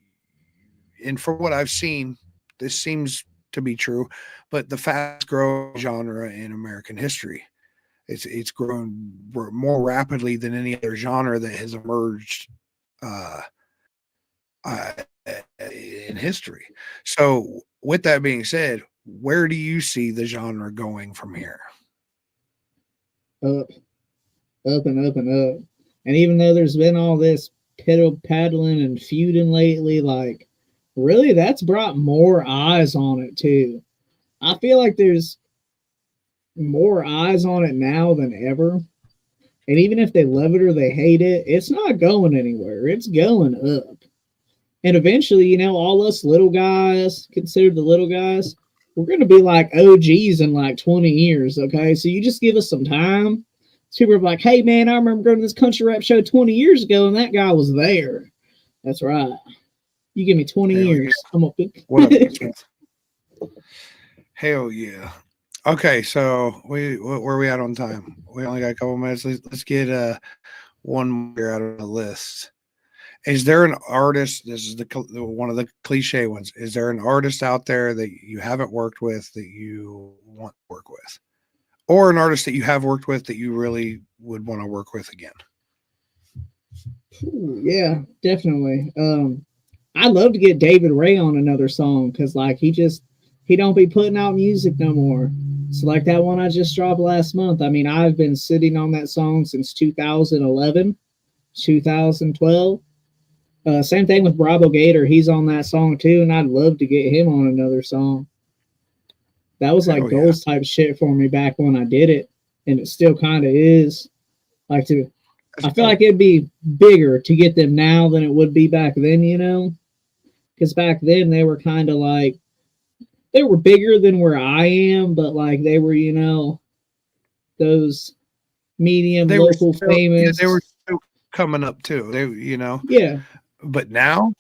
from what I've seen, this seems to be true. But the fastest growing genre in American history. It's grown more rapidly than any other genre that has emerged uh, uh, in history. So, with that being said, where do you see the genre going from here? Up, up, and up, and up. And even though there's been all this piddle paddling and feuding lately, like, really, that's brought more eyes on it, too. I feel like there's more eyes on it now than ever. And even if they love it or they hate it, it's not going anywhere. It's going up. And eventually, you know, all us little guys, considered the little guys, we're going to be like OGs in like 20 years, okay? So you just give us some time. People are like, hey, man, I remember going to this country rap show 20 years ago, and that guy was there. That's right. You give me 20 Hell years. yeah. I'm up. What up? Hell yeah. Okay, so where are we at on time? We only got a couple minutes. Let's get one more out of the list. Is there an artist? This is the one of the cliche ones. Is there an artist out there that you haven't worked with that you want to work with, or an artist that you have worked with that you really would want to work with again? Yeah, definitely. I'd love to get David Ray on another song because like he don't be putting out music no more. So like that one I just dropped last month. I mean, I've been sitting on that song since 2011, 2012. Same thing with Bravo Gator. He's on that song too, and I'd love to get him on another song. That was like goals type shit for me back when I did it, and it still kind of is. I feel like it'd be bigger to get them now than it would be back then, you know? Because back then they were kind of like, they were bigger than where I am, but like they were, you know, those medium local famous. Yeah, they were still coming up too. They, you know. Yeah. But now,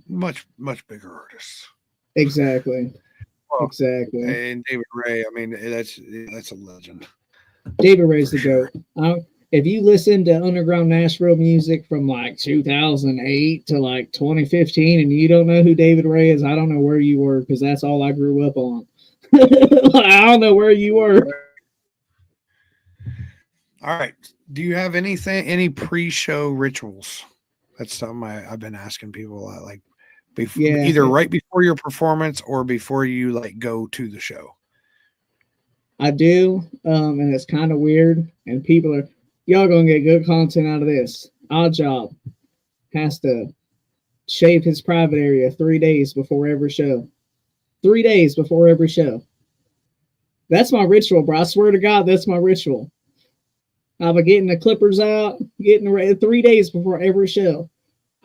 much bigger artists. Exactly. Well, exactly. And David Ray, I mean, that's a legend. David Ray's the GOAT. If you listen to underground Nashville music from like 2008 to like 2015 and you don't know who David Ray is, I don't know where you were because that's all I grew up on. I don't know where you were. All right. Do you have any pre-show rituals? That's something I've been asking people a lot, like either right before your performance or before you like go to the show. I do, and it's kind of weird, and people are, y'all gonna get good content out of this. Odd Job has to shave his private area 3 days before every show. 3 days before every show. That's my ritual, bro. I swear to God, that's my ritual. I'll be getting the clippers out, getting ready 3 days before every show.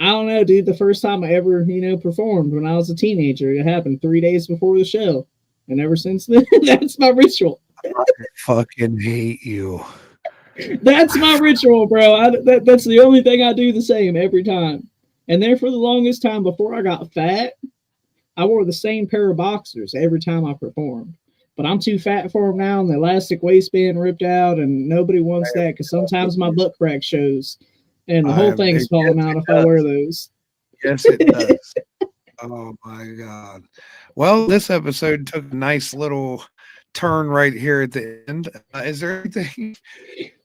I don't know, dude. The first time I ever, you know, performed when I was a teenager, it happened 3 days before the show. And ever since then, that's my ritual. I fucking hate you. That's my ritual, bro. That's the only thing I do the same every time. And there for the longest time before I got fat, I wore the same pair of boxers every time I performed. But I'm too fat for them now, and the elastic waistband ripped out, and nobody wants that because sometimes my butt crack shows, and the whole thing's falling out if I wear those. Yes, it does. Oh my God. Well, this episode took a nice little turn right here at the end. Is there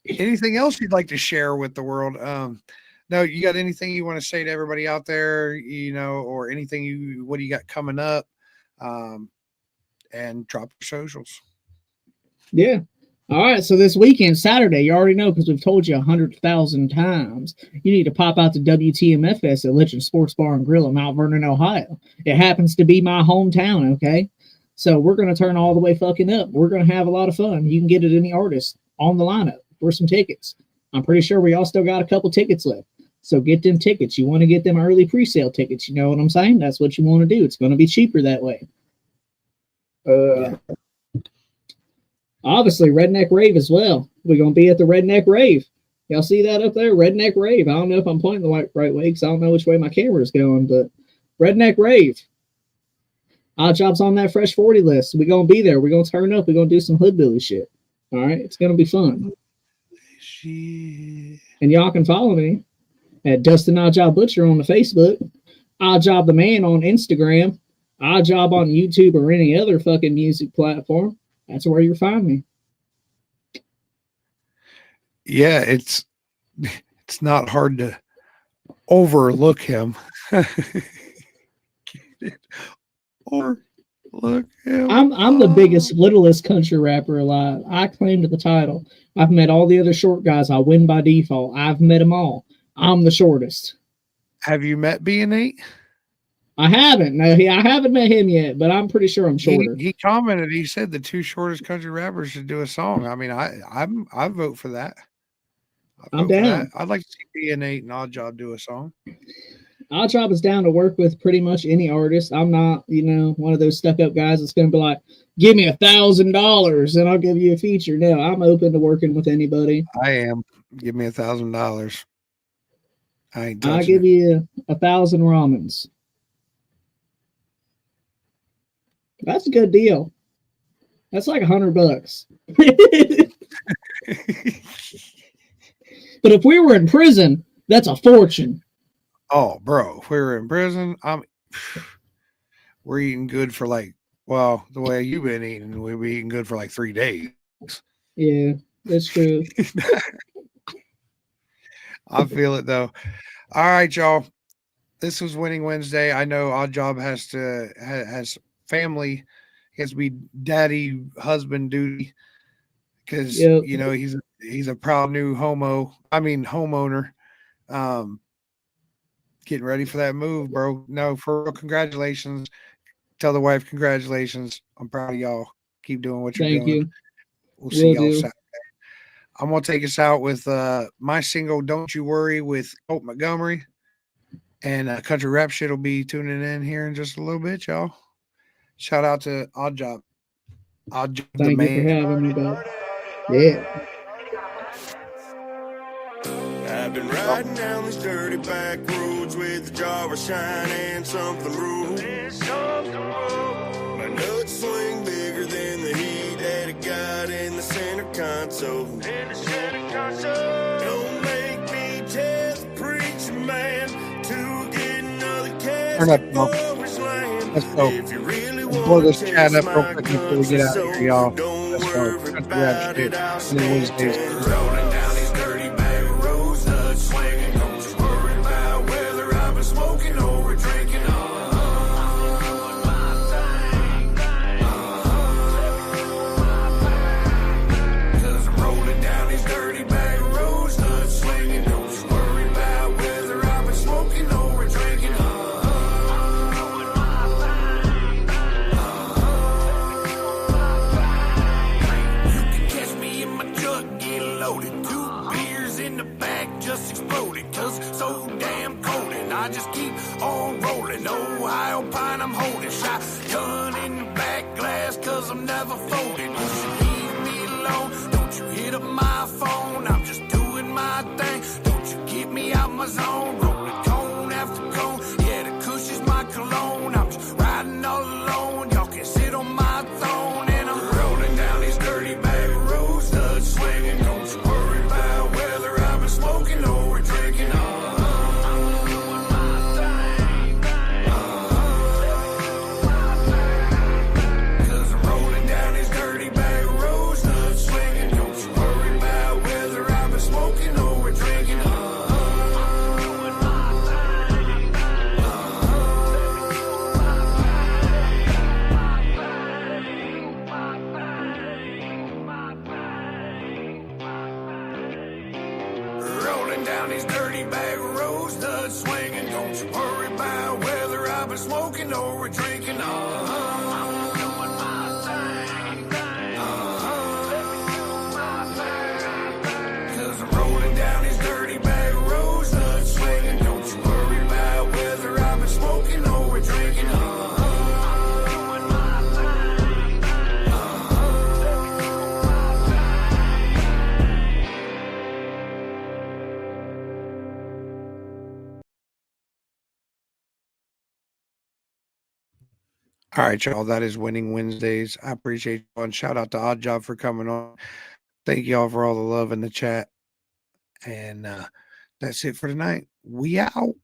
anything else you'd like to share with the world? No, you got anything you want to say to everybody out there, or anything what do you got coming up? And drop your socials. Yeah. All right. So this weekend, Saturday, you already know because we've told you 100,000 times. You need to pop out to WTMF Fest at Legend Sports Bar and Grill in Mount Vernon, Ohio. It happens to be my hometown. Okay. So we're going to turn all the way fucking up. We're going to have a lot of fun. You can get it any artist on the lineup for some tickets. I'm pretty sure we all still got a couple tickets left. So get them tickets. You want to get them early pre-sale tickets. You know what I'm saying? That's what you want to do. It's going to be cheaper that way. Obviously, Redneck Rave as well. We're going to be at the Redneck Rave. Y'all see that up there? Redneck Rave. I don't know if I'm pointing the right way because I don't know which way my camera is going, but Redneck Rave. Odd Job's on that Fresh 40 list. We're going to be there. We're going to turn up. We're going to do some hoodbilly shit. All right? It's going to be fun. Shit. And y'all can follow me at Dustin Odd Job Butcher on the Facebook, Odd Job the Man on Instagram, Odd Job on YouTube or any other fucking music platform. That's where you'll find me. Yeah, it's not hard to overlook him. Overlook him. I'm the biggest, littlest country rapper alive. I claimed the title. I've met all the other short guys. I win by default. I've met them all. I'm the shortest. Have you met B&8? I haven't. No, I haven't met him yet, but I'm pretty sure I'm shorter. He commented. He said the two shortest country rappers should do a song. I mean, I vote for that. I'm down. I'd like to see B&8 and Odd Job do a song. Odd Job is down to work with pretty much any artist. I'm not, one of those stuck-up guys that's going to be like, give me $1,000 and I'll give you a feature. No, I'm open to working with anybody. I am. Give me $1,000. I ain't touching I'll give you 1,000 ramens. That's a good deal. That's like $100. But if we were in prison, that's a fortune. Oh, bro, if we were in prison, we're eating good for the way you've been eating, we'll be eating good for like 3 days. Yeah, that's true. I feel it though. All right, y'all. This was Winning Wednesday. I know Odd Job has family. He has to be daddy, husband duty because he's a proud new homeowner. Getting ready for that move, bro. No, for real, congratulations. Tell the wife congratulations. I'm proud of y'all. Keep doing what you're doing. Thank you. We'll see y'all Saturday. I'm gonna take us out with my single "Don't You Worry" with Colt Montgomery, and country rap shit will be tuning in here in just a little bit, y'all. Shout out to Odd Job. Odd Job, Thank the you man. for having me, bud. Yeah. I've been riding down these dirty back roads with the jar of shine and something rules. My nuts swing bigger than the heat that it got in the center console. Don't make me tell the preacher man to get another Turn up, casket Mo. for his land. Let's go. If you really Let's blow this want to chat up taste real my quick before we get out of here, y'all. don't Let's go. worry Country rap about shit. it, I'll Winning stand Wednesdays. rolling down these dirty back roads, nuts swinging. Don't you worry about whether I've been smoking or drinking. Cause I'm rolling down these dirty back roads, nuts swinging. Don't you worry about whether I've been smoking or drinking. You can catch me in my truck, get loaded. 2 beers in the back, just exploded. Cause so damn cold, and I just keep on rolling. Ohio pine, I'm holding. Shotgun in the back glass, cause I'm never folding. You should leave me alone. Don't you hit up my phone. I'm just doing my thing. Don't you get me out my zone. Rolling cone after cone. Yeah, the kush is my cologne. I'm just riding all alone. Y'all can sit on my throne. And I'm rolling down these dirty back roads, nuts swinging. Don't you worry about whether I've been smoking or drinking. Cause I'm rolling down these dirty back swinging. Don't you worry about whether I've been smoking or drinking. Cause I'm rolling down these dirty back roads, nut swinging. Don't you worry about whether I've been smoking or drinking. All right, y'all. That is Winning Wednesdays. I appreciate you, and shout out to Odd Job for coming on. Thank y'all for all the love in the chat. And that's it for tonight. We out.